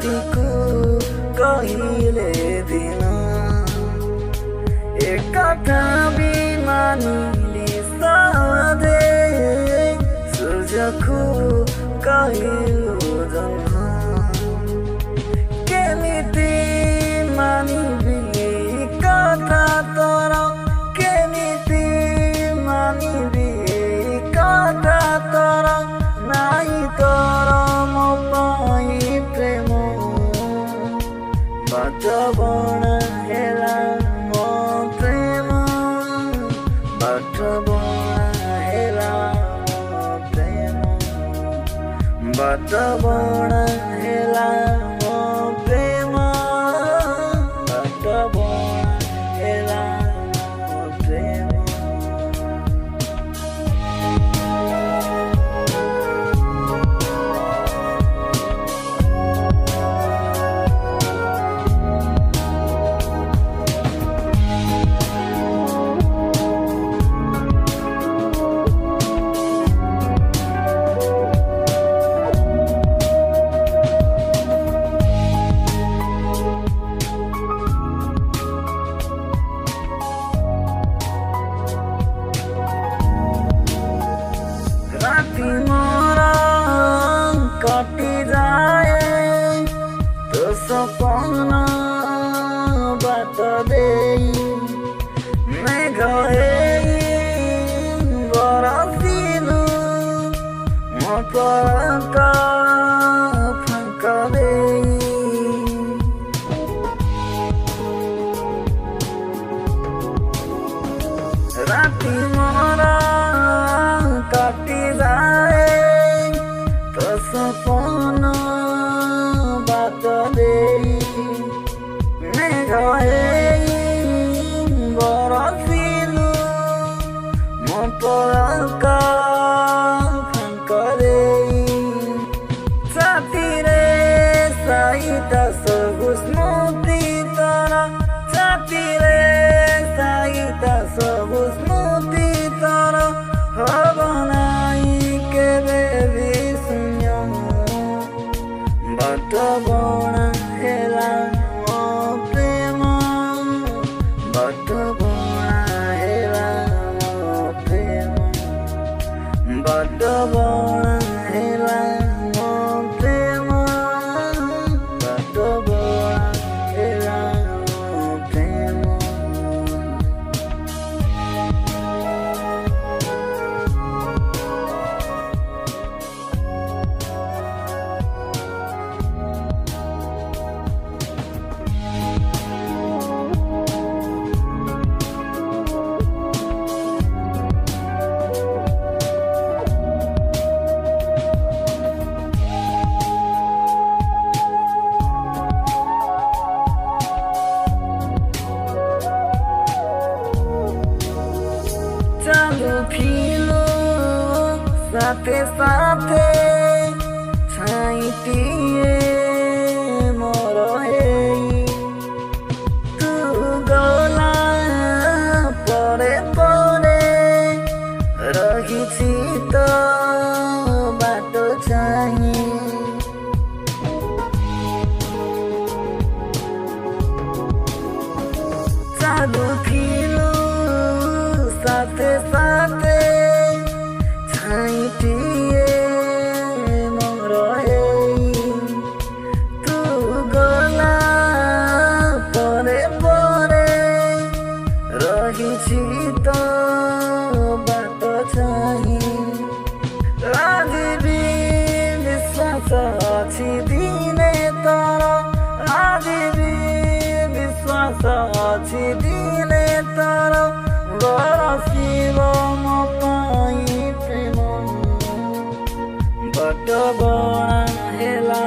राति को कहिले दिन एक कथा भी मानिली साधे सूर्य को कहिलो जन्म केमिति मानिबी कथा तर केमिति मानिबी कथा तर नाई तर म पाई प्रेम बाट बना हेला म प्रेम बाट बना हेला म प्रेम बाट बना हेला म प्रेम बाट बना हेला म प्रेम राति मोरा कटी जाए तो सपना बात दे मैं गए बरसिलु म परका फंका दे राति मोरा कटी जाए तो सपना बात दे मैं गए बरसिलु म परका फंका दे साथी रे सहित सब स्मृति तर साथी रे सहित सब स्मृति तर बनाई के बेबी सुनियो बाट बना हेला म प्रेम बाट बना हेला म प्रेम बाट बना हेला म प्रेम बाट बना हेला म प्रेम चालू फिलो साथे साथे छाइटिए मोर हेई तू गला परे परे रहिछि त बाटो चाहिँ चालू फिलो साथे साथे छाइटिए मोर हेई तू गला परे परे रहिछि त बाटो चाहिँ आजिबी विश्वास अछि दिने तर आजिबी विश्वास अछि दिने तर बरसिल म पाई प्रेम बाट बना हेला